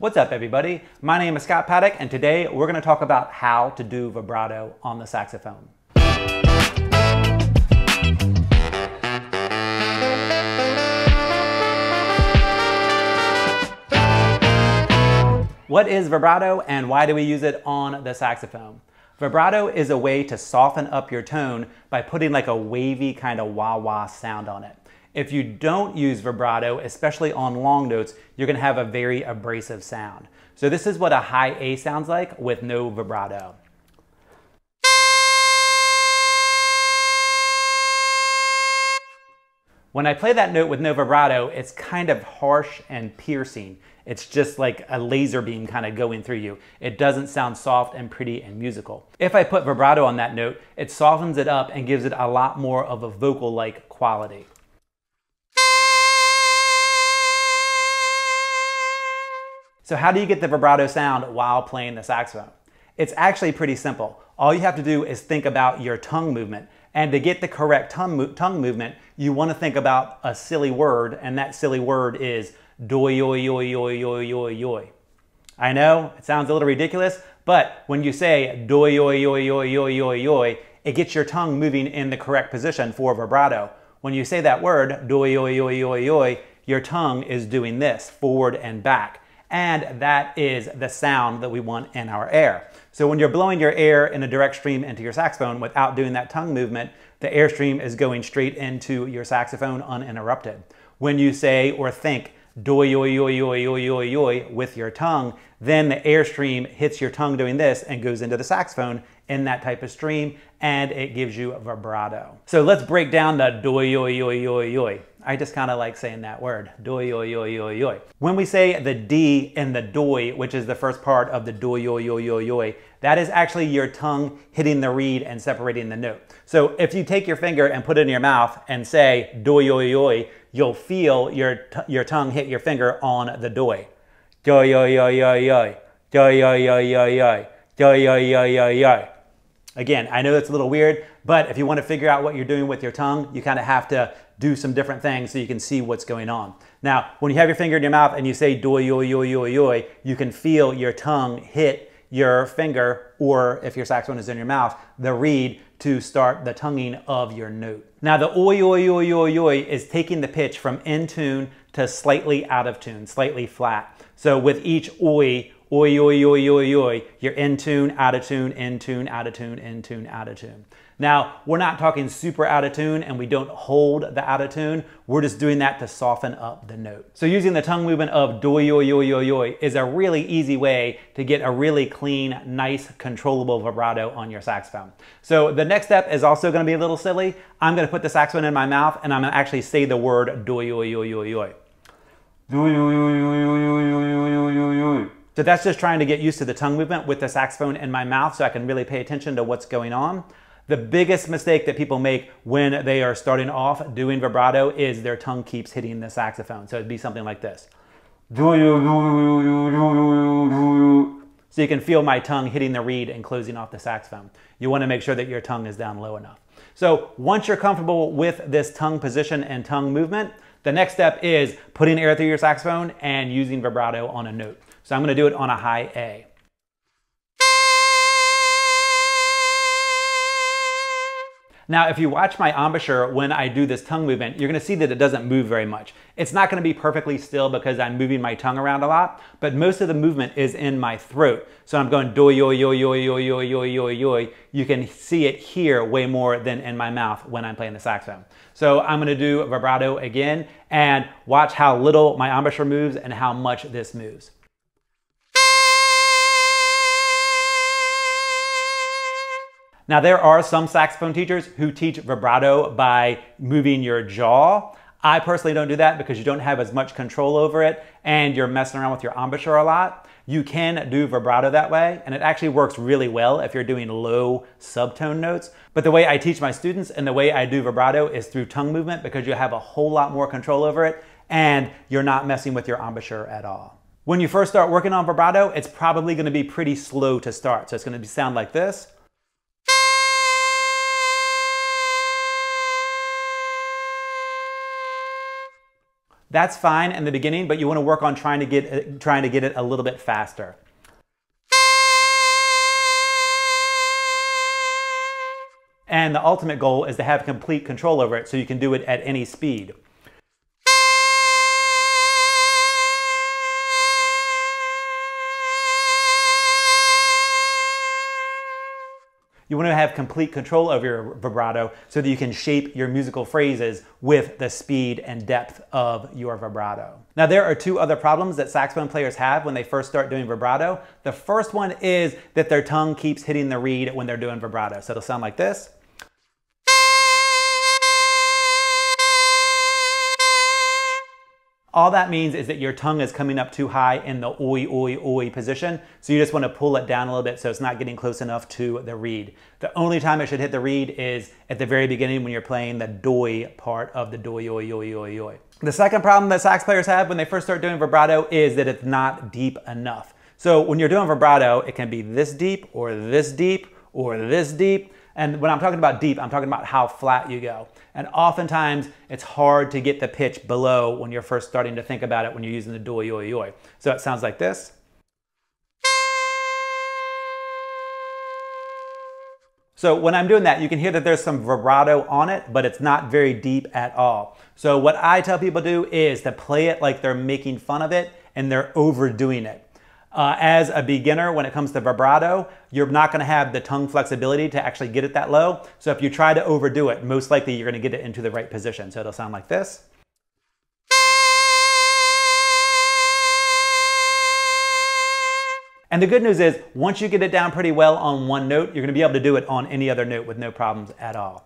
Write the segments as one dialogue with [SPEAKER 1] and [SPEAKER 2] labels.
[SPEAKER 1] What's up, everybody? My name is Scott Paddock, and today we're going to talk about how to do vibrato on the saxophone. What is vibrato and why do we use it on the saxophone? Vibrato is a way to soften up your tone by putting like a wavy kind of wah-wah sound on it. If you don't use vibrato, especially on long notes, you're going to have a very abrasive sound. So this is what a high A sounds like with no vibrato. When I play that note with no vibrato, it's kind of harsh and piercing. It's just like a laser beam kind of going through you. It doesn't sound soft and pretty and musical. If I put vibrato on that note, it softens it up and gives it a lot more of a vocal-like quality. So how do you get the vibrato sound while playing the saxophone? It's actually pretty simple. All you have to do is think about your tongue movement. And to get the correct tongue movement, you want to think about a silly word, and that silly word is doy-oy-oy-oy-oy-oy-oy. I know, it sounds a little ridiculous, but when you say doy-oy-oy-oy-oy-oy-oy, it gets your tongue moving in the correct position for vibrato. When you say that word, doy-oy-oy-oy-oy, your tongue is doing this, forward and back. And that is the sound that we want in our air. So when you're blowing your air in a direct stream into your saxophone without doing that tongue movement, the airstream is going straight into your saxophone uninterrupted. When you say or think doy-oy-oy-oy-oy-oy-oy with your tongue, then the airstream hits your tongue doing this and goes into the saxophone in that type of stream, and it gives you a vibrato. So let's break down the doy-oy-oy-oy-oy. I just kind of like saying that word, doy-oy-oy-oy-oy. When we say the D in the doy, which is the first part of the doy-oy-oy-oy-oy, that is actually your tongue hitting the reed and separating the note. So if you take your finger and put it in your mouth and say doy-oy-oy, you'll feel your tongue hit your finger on the doy. Doy-oy-oy-oy-oy, doy-oy-oy-oy-oy, doy-oy-oy-oy-oy. Again, I know that's a little weird, but if you want to figure out what you're doing with your tongue, you kind of have to do some different things so you can see what's going on. Now, when you have your finger in your mouth and you say doy-oy-oy-oy-oy, you can feel your tongue hit your finger, or if your saxophone is in your mouth, the reed to start the tonguing of your note. Now, the oy-oy-oy-oy-oy is taking the pitch from in tune to slightly out of tune, slightly flat. So with each oy, oy-oy-oy-oy-oy, you're in tune, out of tune, in tune, out of tune, in tune, out of tune. Now, we're not talking super out of tune and we don't hold the out of tune. We're just doing that to soften up the note. So using the tongue movement of doy-oy-oy-oy-oy is a really easy way to get a really clean, nice, controllable vibrato on your saxophone. So the next step is also going to be a little silly. I'm going to put the saxophone in my mouth and I'm going to actually say the word doy-oy-oy-oy-oy. Doy-oy-oy-oy-oy-oy-oy-oy. So that's just trying to get used to the tongue movement with the saxophone in my mouth so I can really pay attention to what's going on. The biggest mistake that people make when they are starting off doing vibrato is their tongue keeps hitting the saxophone. So it'd be something like this. So you can feel my tongue hitting the reed and closing off the saxophone. You want to make sure that your tongue is down low enough. So once you're comfortable with this tongue position and tongue movement, the next step is putting air through your saxophone and using vibrato on a note. So I'm going to do it on a high A. Now, if you watch my embouchure when I do this tongue movement, you're going to see that it doesn't move very much. It's not going to be perfectly still because I'm moving my tongue around a lot, but most of the movement is in my throat. So I'm going doy-oy-oy-oy-oy-oy-oy-oy-oy. You can see it here way more than in my mouth when I'm playing the saxophone. So I'm going to do vibrato again and watch how little my embouchure moves and how much this moves. Now, there are some saxophone teachers who teach vibrato by moving your jaw. I personally don't do that because you don't have as much control over it and you're messing around with your embouchure a lot. You can do vibrato that way, and it actually works really well if you're doing low subtone notes. But the way I teach my students and the way I do vibrato is through tongue movement because you have a whole lot more control over it and you're not messing with your embouchure at all. When you first start working on vibrato, it's probably going to be pretty slow to start. So it's going to sound like this. That's fine in the beginning, but you want to work on trying to get it a little bit faster. And the ultimate goal is to have complete control over it so you can do it at any speed. You want to have complete control over your vibrato so that you can shape your musical phrases with the speed and depth of your vibrato. Now, there are two other problems that saxophone players have when they first start doing vibrato. The first one is that their tongue keeps hitting the reed when they're doing vibrato. So it'll sound like this. All that means is that your tongue is coming up too high in the oi, oi, oi position. So you just want to pull it down a little bit so it's not getting close enough to the reed. The only time it should hit the reed is at the very beginning when you're playing the doi part of the doi, oi, oi, oi, oi. The second problem that sax players have when they first start doing vibrato is that it's not deep enough. So when you're doing vibrato, it can be this deep or this deep or this deep. And when I'm talking about deep, I'm talking about how flat you go. And oftentimes, it's hard to get the pitch below when you're first starting to think about it when you're using the doi, oi, oi. So it sounds like this. So when I'm doing that, you can hear that there's some vibrato on it, but it's not very deep at all. So what I tell people to do is to play it like they're making fun of it and they're overdoing it. As a beginner, when it comes to vibrato, you're not going to have the tongue flexibility to actually get it that low. So if you try to overdo it, most likely you're going to get it into the right position. So it'll sound like this. And the good news is, once you get it down pretty well on one note, you're going to be able to do it on any other note with no problems at all.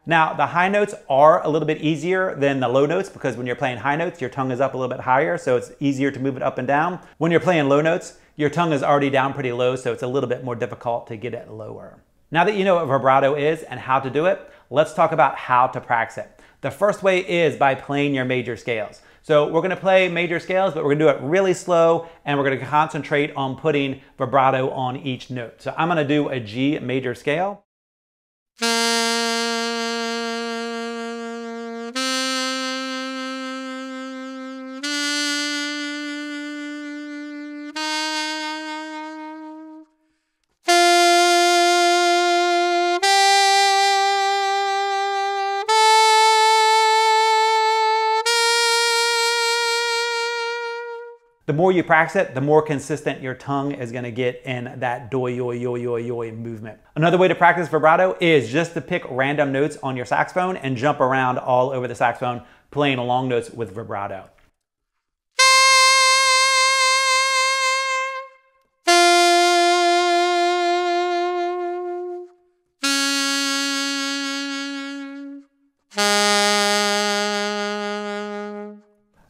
[SPEAKER 1] Now, the high notes are a little bit easier than the low notes because when you're playing high notes, your tongue is up a little bit higher, so it's easier to move it up and down. When you're playing low notes, your tongue is already down pretty low, so it's a little bit more difficult to get it lower. Now that you know what vibrato is and how to do it, let's talk about how to practice it. The first way is by playing your major scales. So we're going to play major scales, but we're going to do it really slow, and we're going to concentrate on putting vibrato on each note. So I'm going to do a G major scale. The more you practice it, the more consistent your tongue is going to get in that doi, oi, oi, oi, oi movement. Another way to practice vibrato is just to pick random notes on your saxophone and jump around all over the saxophone playing long notes with vibrato.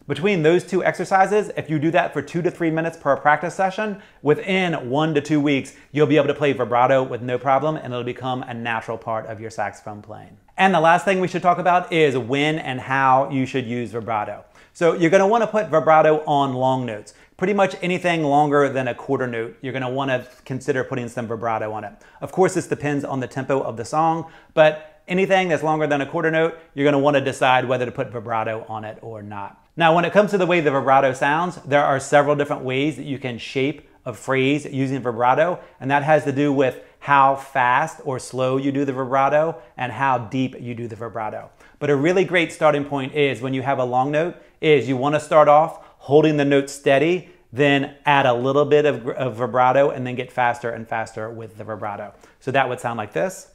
[SPEAKER 1] Between those two exercises, if you do that for 2 to 3 minutes per practice session, within 1 to 2 weeks, you'll be able to play vibrato with no problem and it'll become a natural part of your saxophone playing. And the last thing we should talk about is when and how you should use vibrato. So you're going to want to put vibrato on long notes. Pretty much anything longer than a quarter note, you're going to want to consider putting some vibrato on it. Of course, this depends on the tempo of the song, but anything that's longer than a quarter note, you're going to want to decide whether to put vibrato on it or not. Now, when it comes to the way the vibrato sounds, there are several different ways that you can shape a phrase using vibrato, and that has to do with how fast or slow you do the vibrato and how deep you do the vibrato. But a really great starting point is when you have a long note is you want to start off holding the note steady, then add a little bit of vibrato and then get faster and faster with the vibrato. So that would sound like this.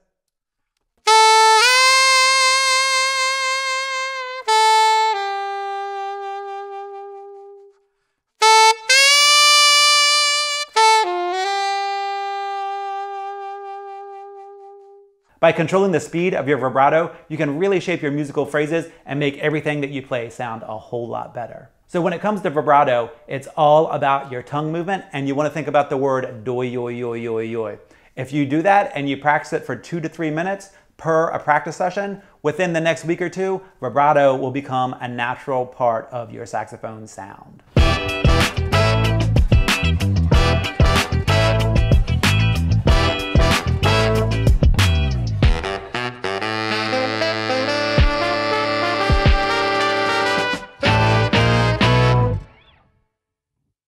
[SPEAKER 1] By controlling the speed of your vibrato, you can really shape your musical phrases and make everything that you play sound a whole lot better. So when it comes to vibrato, it's all about your tongue movement, and you want to think about the word doi, oi, oi, oi, oi. If you do that and you practice it for 2 to 3 minutes per a practice session, within the next week or two, vibrato will become a natural part of your saxophone sound.